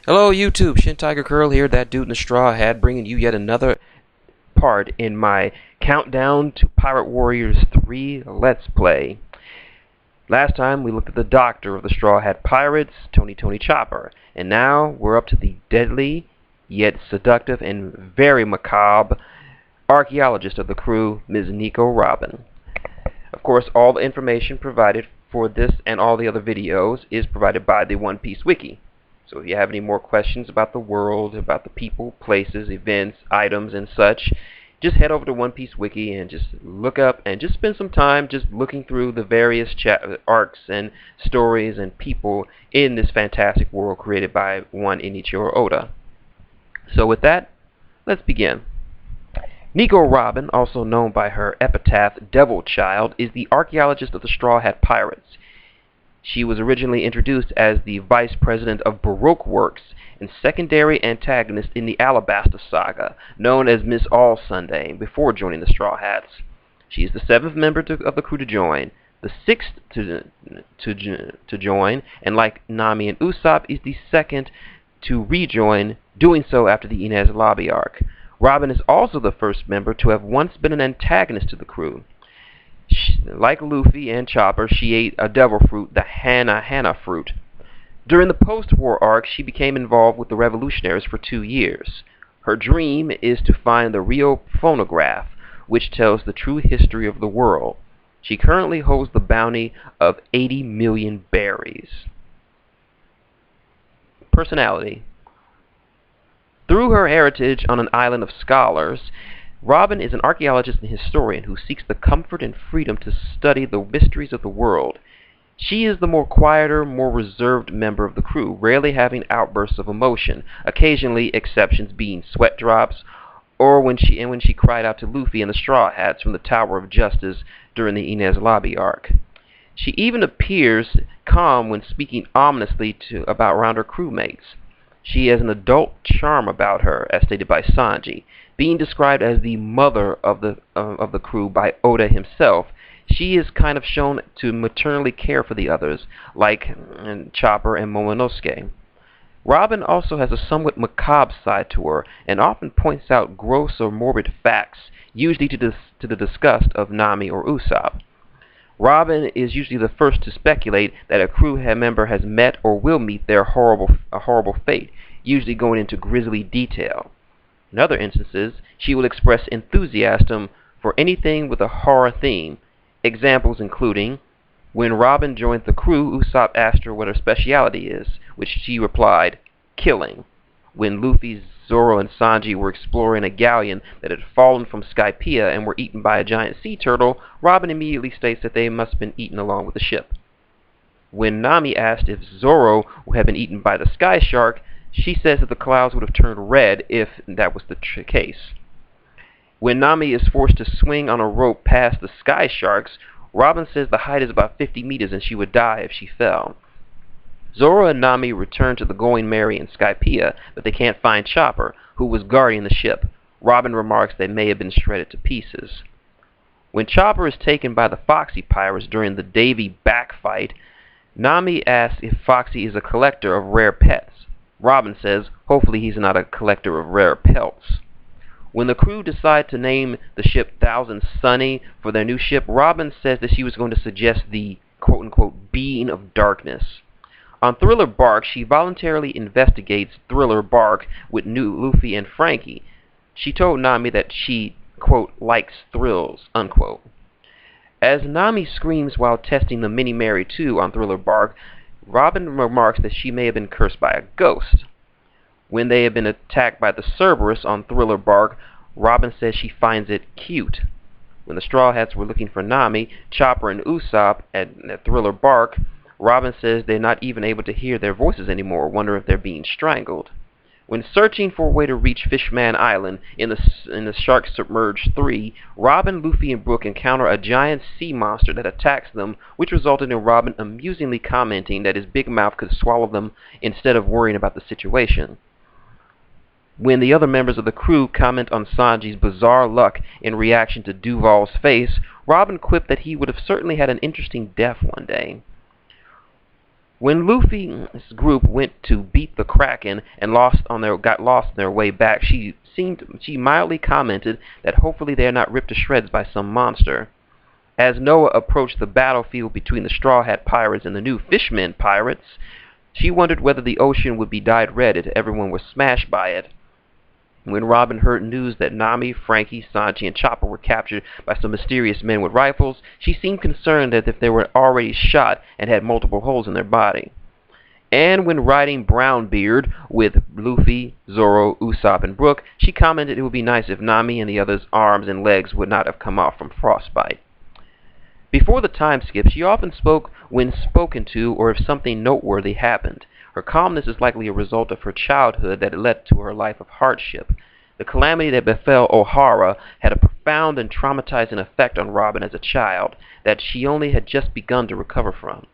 Hello YouTube, Shin Tiger Curl here, that dude in the straw hat, bringing you yet another part in my countdown to Pirate Warriors 3 Let's Play. Last time we looked at the doctor of the Straw Hat Pirates, Tony Chopper, and now we're up to the deadly, yet seductive and very macabre archaeologist of the crew, Ms. Nico Robin. Of course, all the information provided for this and all the other videos is provided by the One Piece Wiki. So if you have any more questions about the world, about the people, places, events, items, and such, just head over to One Piece Wiki and just look up and just spend some time just looking through the various arcs and stories and people in this fantastic world created by one Inichiro Oda. So with that, let's begin. Nico Robin, also known by her epitaph Devil Child, is the archaeologist of the Straw Hat Pirates. She was originally introduced as the vice president of Baroque Works and secondary antagonist in the Alabasta saga, known as Miss All Sunday, before joining the Straw Hats. She is the seventh member of the crew to join, the sixth to join, and like Nami and Usopp, is the second to rejoin, doing so after the Inez Lobby arc. Robin is also the first member to have once been an antagonist to the crew. Like Luffy and Chopper, she ate a devil fruit, the Hana fruit. During the post-war arc, she became involved with the revolutionaries for 2 years. Her dream is to find the Rio phonograph, which tells the true history of the world. She currently holds the bounty of 80 million berries. Personality. Through her heritage on an island of scholars, Robin is an archaeologist and historian who seeks the comfort and freedom to study the mysteries of the world. She is the more quieter, more reserved member of the crew, rarely having outbursts of emotion, occasionally exceptions being sweat drops, or when she cried out to Luffy and the Straw Hats from the Tower of Justice during the Inez Lobby arc. She even appears calm when speaking ominously around her crewmates. She has an adult charm about her, as stated by Sanji. Being described as the mother of the crew by Oda himself, she is kind of shown to maternally care for the others, like Chopper and Momonosuke. Robin also has a somewhat macabre side to her, and often points out gross or morbid facts, usually to the disgust of Nami or Usopp. Robin is usually the first to speculate that a crew member has met or will meet a horrible fate, usually going into grisly detail. In other instances, she will express enthusiasm for anything with a horror theme, examples including, when Robin joined the crew, Usopp asked her what her specialty is, which she replied, killing. When Luffy, Zoro, and Sanji were exploring a galleon that had fallen from Skypiea and were eaten by a giant sea turtle, Robin immediately states that they must have been eaten along with the ship. When Nami asked if Zoro had been eaten by the sky shark, she says that the clouds would have turned red if that was the case. When Nami is forced to swing on a rope past the sky sharks, Robin says the height is about 50 meters and she would die if she fell. Zoro and Nami return to the Going Merry in Skypiea, but they can't find Chopper, who was guarding the ship. Robin remarks they may have been shredded to pieces. When Chopper is taken by the Foxy Pirates during the Davy back fight, Nami asks if Foxy is a collector of rare pets. Robin says, hopefully he's not a collector of rare pelts. When the crew decide to name the ship Thousand Sunny for their new ship, Robin says that she was going to suggest the quote-unquote being of darkness. On Thriller Bark, she voluntarily investigates Thriller Bark with new Luffy and Frankie. She told Nami that she, quote, likes thrills, unquote. As Nami screams while testing the Mini Mary 2 on Thriller Bark, Robin remarks that she may have been cursed by a ghost. When they have been attacked by the Cerberus on Thriller Bark, Robin says she finds it cute. When the Straw Hats were looking for Nami, Chopper, and Usopp at Thriller Bark, Robin says they're not even able to hear their voices anymore, wonder if they're being strangled. When searching for a way to reach Fishman Island in the Shark Submerged 3, Robin, Luffy, and Brook encounter a giant sea monster that attacks them, which resulted in Robin amusingly commenting that his big mouth could swallow them instead of worrying about the situation. When the other members of the crew comment on Sanji's bizarre luck in reaction to Duval's face, Robin quipped that he would have certainly had an interesting death one day. When Luffy's group went to beat the Kraken and got lost on their way back, she mildly commented that hopefully they are not ripped to shreds by some monster. As Noah approached the battlefield between the Straw Hat Pirates and the new Fishmen Pirates, she wondered whether the ocean would be dyed red if everyone was smashed by it. When Robin heard news that Nami, Frankie, Sanji, and Chopper were captured by some mysterious men with rifles, she seemed concerned as if they were already shot and had multiple holes in their body. And when riding Brownbeard with Luffy, Zoro, Usopp, and Brook, she commented it would be nice if Nami and the others' arms and legs would not have come off from frostbite. Before the time skip, she often spoke when spoken to or if something noteworthy happened. Her calmness is likely a result of her childhood that led to her life of hardship. The calamity that befell O'Hara had a profound and traumatizing effect on Robin as a child that she only had just begun to recover from.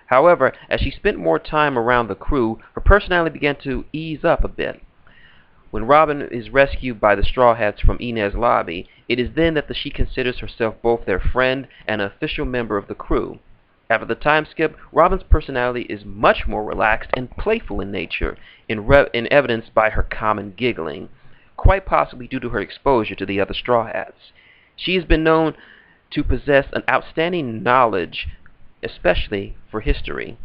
However, as she spent more time around the crew, her personality began to ease up a bit. When Robin is rescued by the Straw Hats from Inez Lobby, it is then that she considers herself both their friend and an official member of the crew. After the time skip, Robin's personality is much more relaxed and playful in nature, in evidenced by her common giggling, quite possibly due to her exposure to the other Straw Hats. She has been known to possess an outstanding knowledge, especially for history.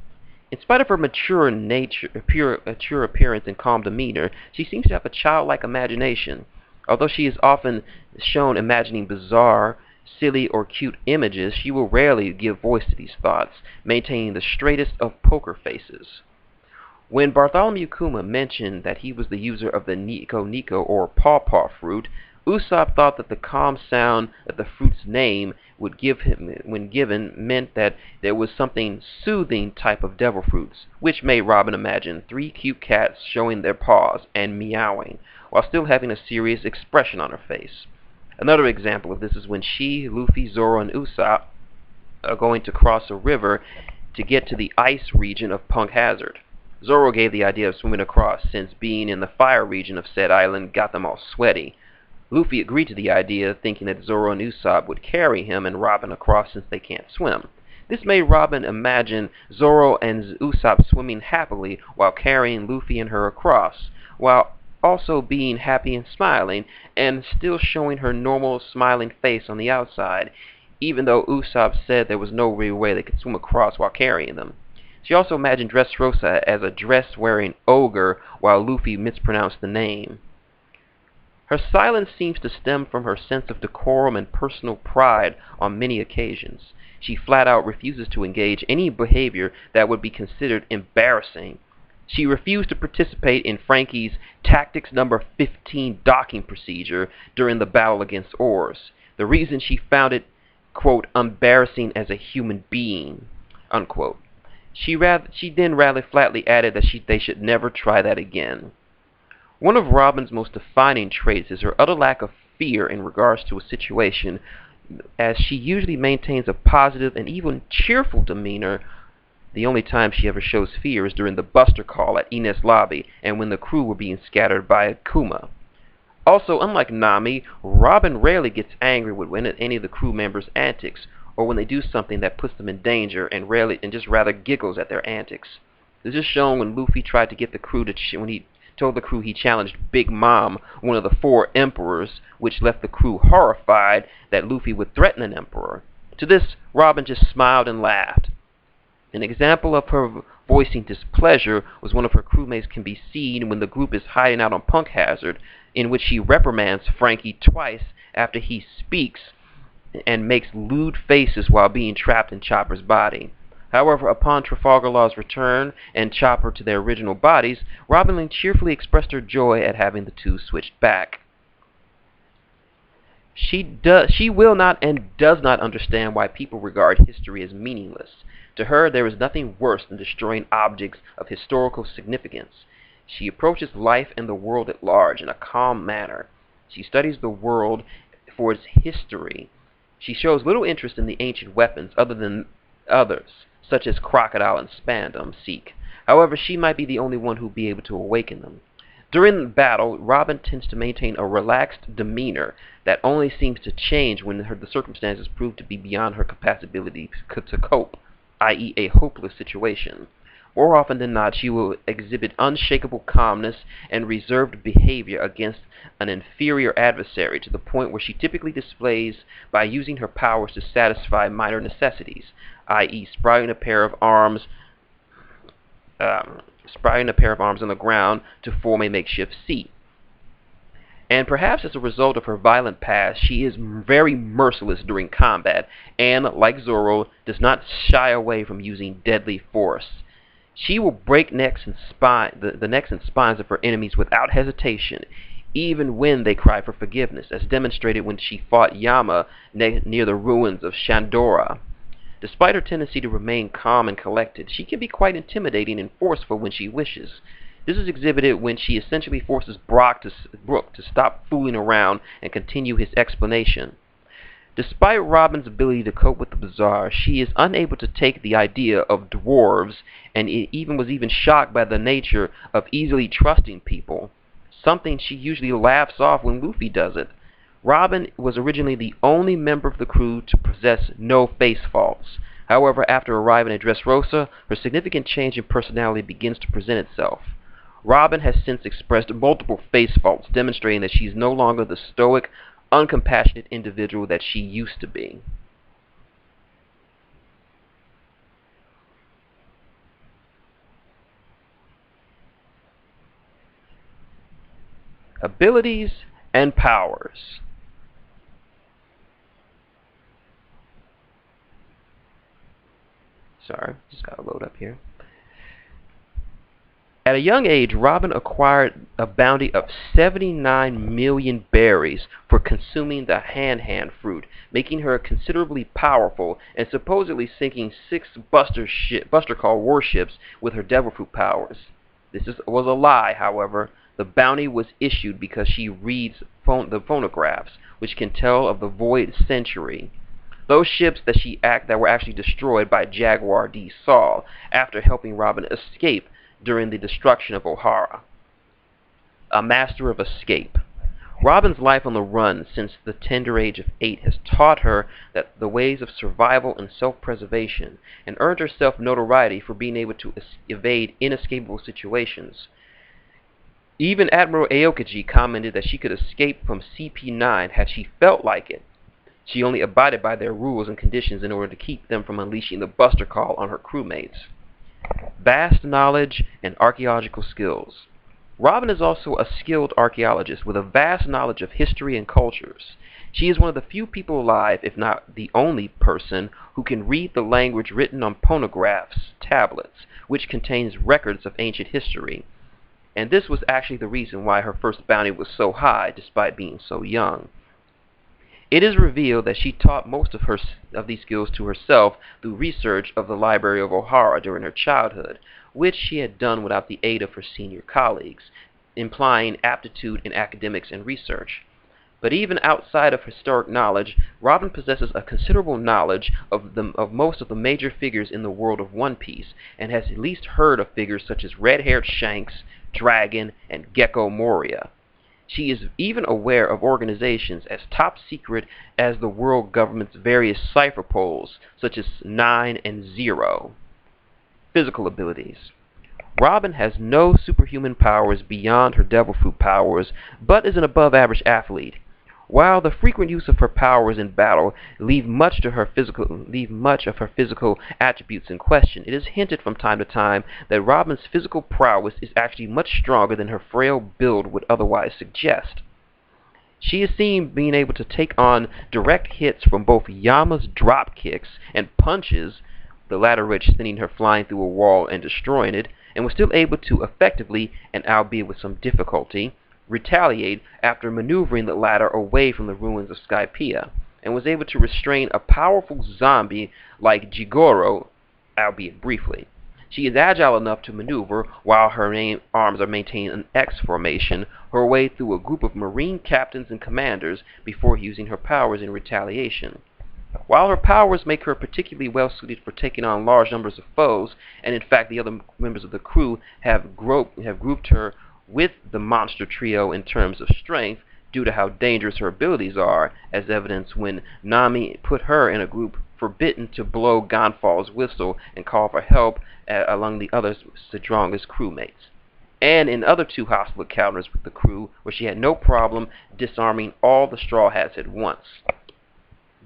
In spite of her mature appearance and calm demeanor, she seems to have a childlike imagination. Although she is often shown imagining bizarre, silly, or cute images, she will rarely give voice to these thoughts, maintaining the straightest of poker faces. When Bartholomew Kuma mentioned that he was the user of the Nico or pawpaw fruit, Usopp thought that the calm sound that the fruit's name would give him when given meant that there was something soothing type of devil fruits, which made Robin imagine 3 cute cats showing their paws and meowing, while still having a serious expression on her face. Another example of this is when she, Luffy, Zoro, and Usopp are going to cross a river to get to the ice region of Punk Hazard. Zoro gave the idea of swimming across, since being in the fire region of said island got them all sweaty. Luffy agreed to the idea, thinking that Zoro and Usopp would carry him and Robin across since they can't swim. This made Robin imagine Zoro and Usopp swimming happily while carrying Luffy and her across, while also being happy and smiling, and still showing her normal smiling face on the outside, even though Usopp said there was no real way they could swim across while carrying them. She also imagined Dressrosa as a dress-wearing ogre while Luffy mispronounced the name. Her silence seems to stem from her sense of decorum and personal pride on many occasions. She flat out refuses to engage any behavior that would be considered embarrassing. She refused to participate in Frankie's Tactics Number 15 docking procedure during the battle against Oars. The reason she found it, quote, embarrassing as a human being, unquote. She then rather flatly added that they should never try that again. One of Robin's most defining traits is her utter lack of fear in regards to a situation, as she usually maintains a positive and even cheerful demeanor. The only time she ever shows fear is during the Buster Call at Ines Lobby and when the crew were being scattered by Kuma. Also, unlike Nami, Robin rarely gets angry with any of the crew members' antics, or when they do something that puts them in danger, and just rather giggles at their antics. This is shown when Luffy tried to get the crew when he told the crew he challenged Big Mom, one of the 4 emperors, which left the crew horrified that Luffy would threaten an emperor. To this, Robin just smiled and laughed. An example of her voicing displeasure was one of her crewmates can be seen when the group is hiding out on Punk Hazard, in which she reprimands Frankie twice after he speaks and makes lewd faces while being trapped in Chopper's body. However, upon Trafalgar Law's return and Chopper to their original bodies, Robin cheerfully expressed her joy at having the two switched back. She will not and does not understand why people regard history as meaningless. To her, there is nothing worse than destroying objects of historical significance. She approaches life and the world at large in a calm manner. She studies the world for its history. She shows little interest in the ancient weapons other than others, such as crocodile and spandam seek. However, she might be the only one who will be able to awaken them. During the battle, Robin tends to maintain a relaxed demeanor that only seems to change when the circumstances prove to be beyond her capacity to cope, i.e. a hopeless situation. More often than not, she will exhibit unshakable calmness and reserved behavior against an inferior adversary, to the point where she typically displays by using her powers to satisfy minor necessities, i.e., sprouting a pair of arms on the ground to form a makeshift seat. And perhaps as a result of her violent past, she is very merciless during combat and, like Zoro, does not shy away from using deadly force. She will break necks and the necks and spines of her enemies without hesitation, even when they cry for forgiveness, as demonstrated when she fought Yama near the ruins of Shandora. Despite her tendency to remain calm and collected, she can be quite intimidating and forceful when she wishes. This is exhibited when she essentially forces Brook to stop fooling around and continue his explanation. Despite Robin's ability to cope with the bizarre, she is unable to take the idea of dwarves, and was even shocked by the nature of easily trusting people, something she usually laughs off when Luffy does it. Robin was originally the only member of the crew to possess no face faults. However, after arriving at Dressrosa, her significant change in personality begins to present itself. Robin has since expressed multiple face faults, demonstrating that she is no longer the stoic, uncompassionate individual that she used to be. Abilities and powers. Sorry, just gotta load up here. At a young age, Robin acquired a bounty of 79 million berries for consuming the Han fruit, making her considerably powerful and supposedly sinking 6 Buster Call warships with her devil fruit powers. Was a lie, however. The bounty was issued because she reads the phonographs, which can tell of the Void Century. Those ships that were actually destroyed by Jaguar D. Saul after helping Robin escape during the destruction of Ohara. A master of escape. Robin's life on the run since the tender age of 8 has taught her that the ways of survival and self-preservation, and earned herself notoriety for being able to evade inescapable situations. Even Admiral Aokiji commented that she could escape from CP9 had she felt like it. She only abided by their rules and conditions in order to keep them from unleashing the Buster Call on her crewmates. Vast knowledge and archaeological skills. Robin is also a skilled archaeologist with a vast knowledge of history and cultures. She is one of the few people alive, if not the only person, who can read the language written on phonographs, tablets, which contains records of ancient history. And this was actually the reason why her first bounty was so high, despite being so young. It is revealed that she taught most of these skills to herself through research of the Library of Ohara during her childhood, which she had done without the aid of her senior colleagues, implying aptitude in academics and research. But even outside of historic knowledge, Robin possesses a considerable knowledge of most of the major figures in the world of One Piece, and has at least heard of figures such as Red-Haired Shanks, Dragon, and Gecko Moria. She is even aware of organizations as top secret as the world government's various cipher poles, such as 9 and 0. Physical abilities. Robin has no superhuman powers beyond her devil fruit powers, but is an above-average athlete. While the frequent use of her powers in battle leave much of her physical attributes in question, it is hinted from time to time that Robin's physical prowess is actually much stronger than her frail build would otherwise suggest. She is seen being able to take on direct hits from both Yama's drop kicks and punches, the latter which sending her flying through a wall and destroying it, and was still able to effectively, and albeit with some difficulty, retaliate after maneuvering the latter away from the ruins of Skypiea, and was able to restrain a powerful zombie like Jigoro, albeit briefly. She is agile enough to maneuver, while her arms are maintained in X formation, her way through a group of Marine captains and commanders before using her powers in retaliation. While her powers make her particularly well suited for taking on large numbers of foes, and in fact the other members of the crew have grouped her with the monster trio in terms of strength, due to how dangerous her abilities are, as evidenced when Nami put her in a group forbidden to blow Gonfal's whistle and call for help among the other strongest crewmates, and in other two hostile encounters with the crew where she had no problem disarming all the Straw Hats at once.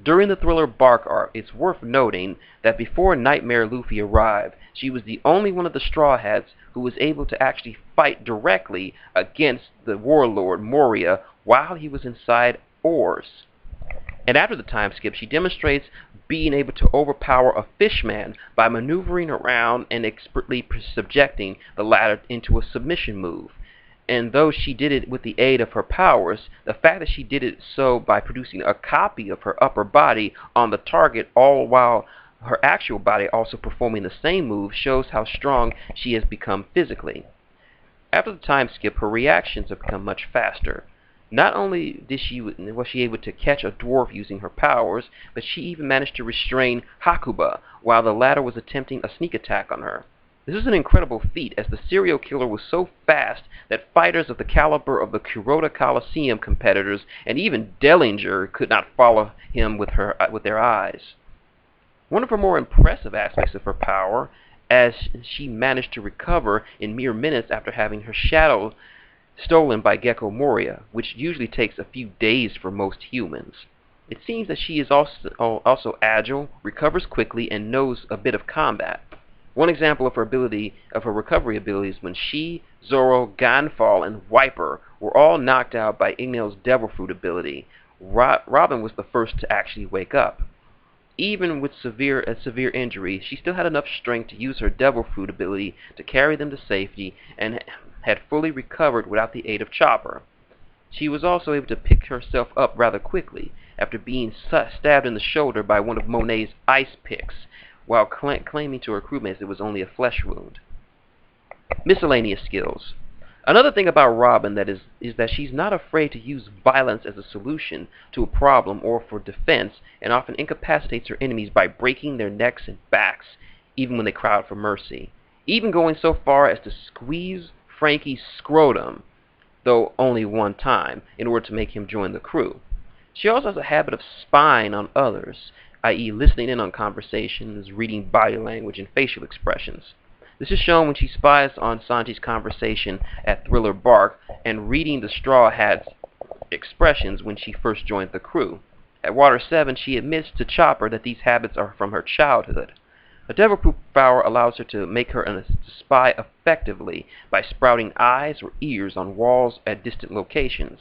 During the Thriller Bark arc, it's worth noting that before Nightmare Luffy arrived, she was the only one of the Straw Hats who was able to actually fight directly against the warlord Moria while he was inside Oars. And after the time skip, she demonstrates being able to overpower a fishman by maneuvering around and expertly subjecting the latter into a submission move. And though she did it with the aid of her powers, the fact that she did it so by producing a copy of her upper body on the target, all while her actual body also performing the same move, shows how strong she has become physically. After the time skip, her reactions have become much faster. Not only was she able to catch a dwarf using her powers, but she even managed to restrain Hakuba while the latter was attempting a sneak attack on her. This is an incredible feat, as the serial killer was so fast that fighters of the caliber of the Kuroda Coliseum competitors and even Dellinger could not follow him with their eyes. One of her more impressive aspects of her power, as she managed to recover in mere minutes after having her shadow stolen by Gecko Moria, which usually takes a few days for most humans. It seems that she is also agile, recovers quickly, and knows a bit of combat. One example of her recovery abilities when she, Zoro, Gonfall, and Viper were all knocked out by Ignale's Devil Fruit ability. Robin was the first to actually wake up. Even with severe injury, she still had enough strength to use her Devil Fruit ability to carry them to safety and had fully recovered without the aid of Chopper. She was also able to pick herself up rather quickly after being stabbed in the shoulder by one of Monet's ice picks, while claiming to her crewmates it was only a flesh wound. Miscellaneous skills. Another thing about Robin is that she's not afraid to use violence as a solution to a problem or for defense, and often incapacitates her enemies by breaking their necks and backs, even when they cry out for mercy. Even going so far as to squeeze Frankie's scrotum, though only one time, in order to make him join the crew. She also has a habit of spying on others, i.e. listening in on conversations, reading body language, and facial expressions. This is shown when she spies on Sanji's conversation at Thriller Bark and reading the Straw Hat's expressions when she first joined the crew. At Water 7, she admits to Chopper that these habits are from her childhood. A Devil Fruit power allows her to make her a spy effectively by sprouting eyes or ears on walls at distant locations.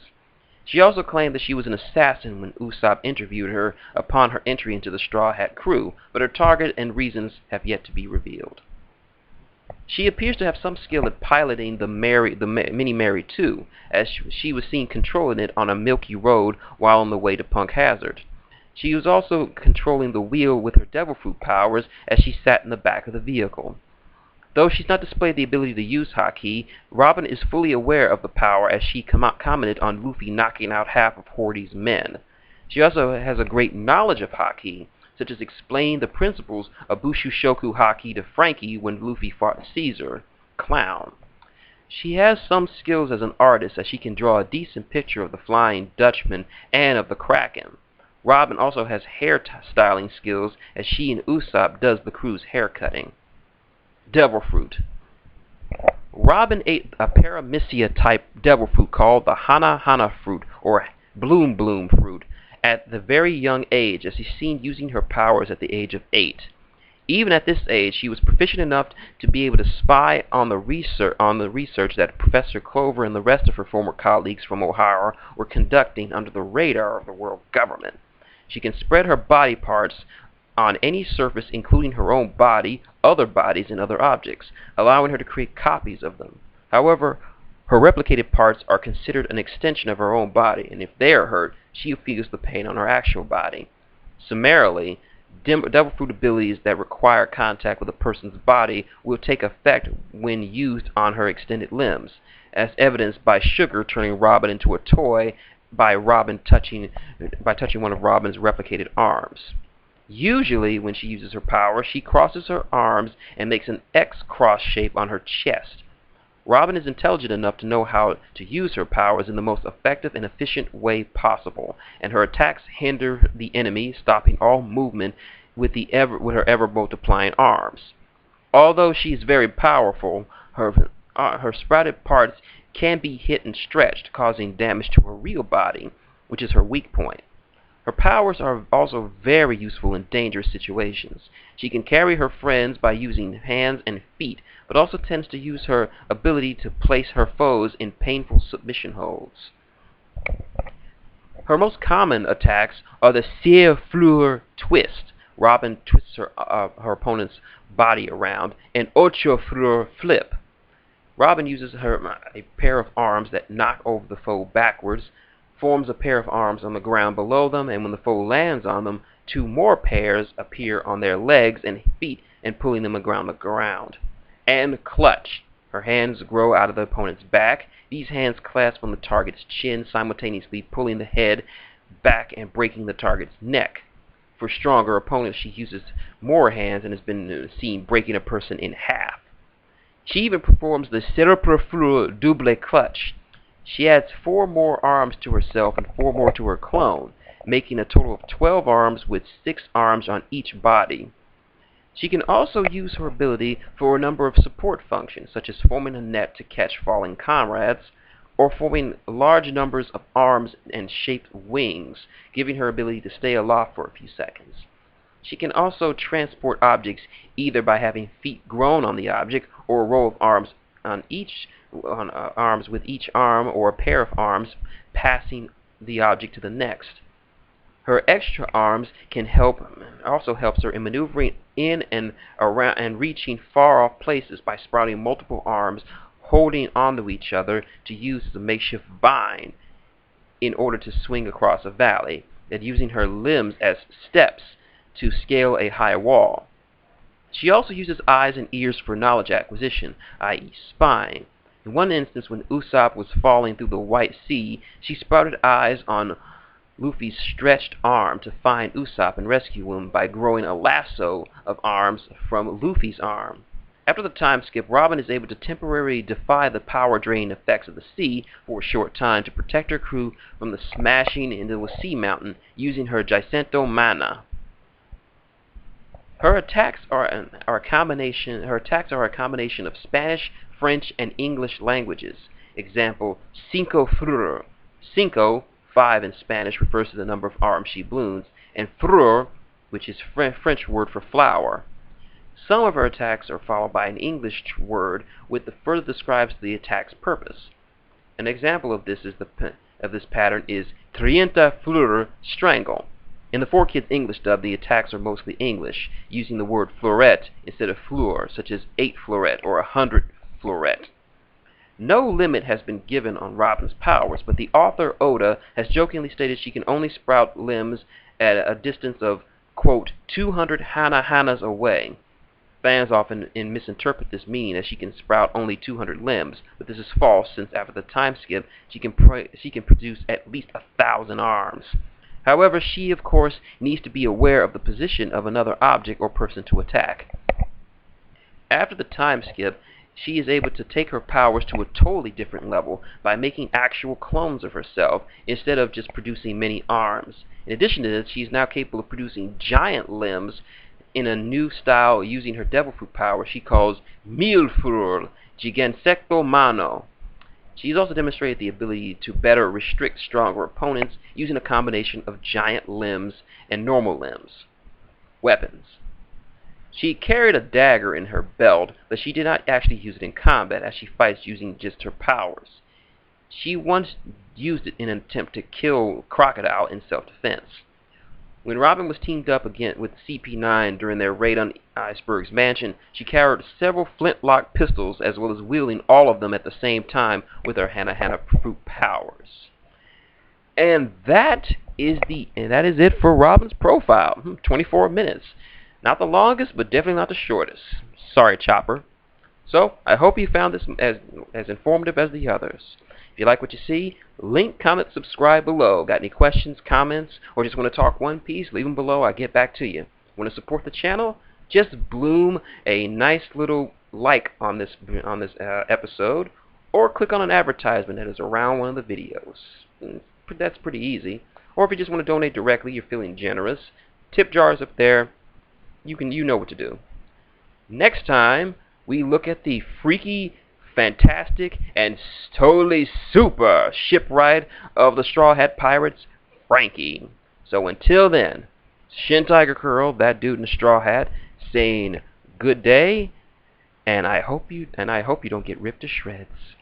She also claimed that she was an assassin when Usopp interviewed her upon her entry into the Straw Hat crew, but her target and reasons have yet to be revealed. She appears to have some skill at piloting the Mini Mary too, as she was seen controlling it on a milky road while on the way to Punk Hazard. She was also controlling the wheel with her Devil Fruit powers as she sat in the back of the vehicle. Though she's not displayed the ability to use Haki, Robin is fully aware of the power as she commented on Luffy knocking out half of Horty's men. She also has a great knowledge of Haki, such as explaining the principles of Bushushoku Haki to Frankie when Luffy fought Caesar, Clown. She has some skills as an artist, as she can draw a decent picture of the Flying Dutchman and of the Kraken. Robin also has hair styling skills, as she and Usopp does the crew's hair cutting. Devil Fruit. Robin ate a Paramecia-type Devil Fruit called the Hana Hana Fruit, or Bloom Bloom Fruit, at the very young age, as is seen using her powers at the age of 8. Even at this age, she was proficient enough to be able to spy on the research that Professor Clover and the rest of her former colleagues from Ohara were conducting under the radar of the world government. She can spread her body parts on any surface, including her own body, other bodies, and other objects, allowing her to create copies of them. However, her replicated parts are considered an extension of her own body, and if they are hurt, she feels the pain on her actual body. Summarily, Devil Fruit abilities that require contact with a person's body will take effect when used on her extended limbs, as evidenced by Sugar turning Robin into a toy by touching one of Robin's replicated arms. Usually, when she uses her power, she crosses her arms and makes an X cross shape on her chest. Robin is intelligent enough to know how to use her powers in the most effective and efficient way possible, and her attacks hinder the enemy, stopping all movement with her ever-multiplying arms. Although she is very powerful, her sprouted parts can be hit and stretched, causing damage to her real body, which is her weak point. Her powers are also very useful in dangerous situations. She can carry her friends by using hands and feet, but also tends to use her ability to place her foes in painful submission holds. Her most common attacks are the Serre-Fleur twist. Robin twists her opponent's body around, and Ocho-Fleur flip. Robin uses a pair of arms that knock over the foe backwards, forms a pair of arms on the ground below them, and when the foe lands on them, two more pairs appear on their legs and feet and pulling them around the ground. And clutch. Her hands grow out of the opponent's back. These hands clasp on the target's chin, simultaneously pulling the head back and breaking the target's neck. For stronger opponents, she uses more hands and has been seen breaking a person in half. She even performs the Serre-Fleur double clutch. She adds 4 more arms to herself and 4 more to her clone, making a total of 12 arms with 6 arms on each body. She can also use her ability for a number of support functions, such as forming a net to catch falling comrades, or forming large numbers of arms and shaped wings, giving her ability to stay aloft for a few seconds. She can also transport objects either by having feet grown on the object, or a row of arms arms with each arm, or a pair of arms passing the object to the next. Her extra arms also helps her in maneuvering in and around and reaching far off places by sprouting multiple arms, holding onto each other to use as a makeshift vine in order to swing across a valley, and using her limbs as steps to scale a high wall. She also uses eyes and ears for knowledge acquisition, i.e. spying. In one instance, when Usopp was falling through the White Sea, she sprouted eyes on Luffy's stretched arm to find Usopp and rescue him by growing a lasso of arms from Luffy's arm. After the time skip, Robin is able to temporarily defy the power drain effects of the sea for a short time to protect her crew from the smashing into a sea mountain using her Giganto Mana. Her attacks are a combination of Spanish, French, and English languages. Example: Cinco Fleur. Cinco, 5 in Spanish, refers to the number of arms she balloons, and fleur, which is French word for flower. Some of her attacks are followed by an English word which further describes the attack's purpose. An example of this pattern is Trienta Fleur, strangle. In the 4Kids English dub, the attacks are mostly English, using the word fleuret instead of fleur, such as 8 fleuret or 100 fleuret. No limit has been given on Robin's powers, but the author Oda has jokingly stated she can only sprout limbs at a distance of, quote, 200 hana-hanas away. Fans often misinterpret this meaning as she can sprout only 200 limbs, but this is false, since after the time skip, she can produce at least 1,000 arms. However, she, of course, needs to be aware of the position of another object or person to attack. After the time skip, she is able to take her powers to a totally different level by making actual clones of herself instead of just producing many arms. In addition to this, she is now capable of producing giant limbs in a new style using her devil fruit power she calls Milfrur Gigansecto Mano. She's also demonstrated the ability to better restrict stronger opponents using a combination of giant limbs and normal limbs. Weapons. She carried a dagger in her belt, but she did not actually use it in combat, as she fights using just her powers. She once used it in an attempt to kill Crocodile in self-defense. When Robin was teamed up again with CP9 during their raid on Iceberg's mansion, she carried several flintlock pistols as well as wielding all of them at the same time with her Hana fruit powers. And that is it for Robin's profile. 24 minutes. Not the longest, but definitely not the shortest. Sorry, Chopper. So, I hope you found this as informative as the others. If you like what you see, link, comment, subscribe below. Got any questions, comments, or just want to talk One Piece, leave them below. I'll get back to you. Want to support the channel? Just bloom a nice little like on this episode, or click on an advertisement that is around one of the videos. That's pretty easy. Or if you just want to donate directly, you're feeling generous, tip jar is up there. You know what to do. Next time, we look at the freaky, fantastic, and totally super shipwright of the Straw Hat Pirates, Frankie. So until then, Shin Tiger Curl, that dude in the straw hat, saying good day, and I hope you don't get ripped to shreds.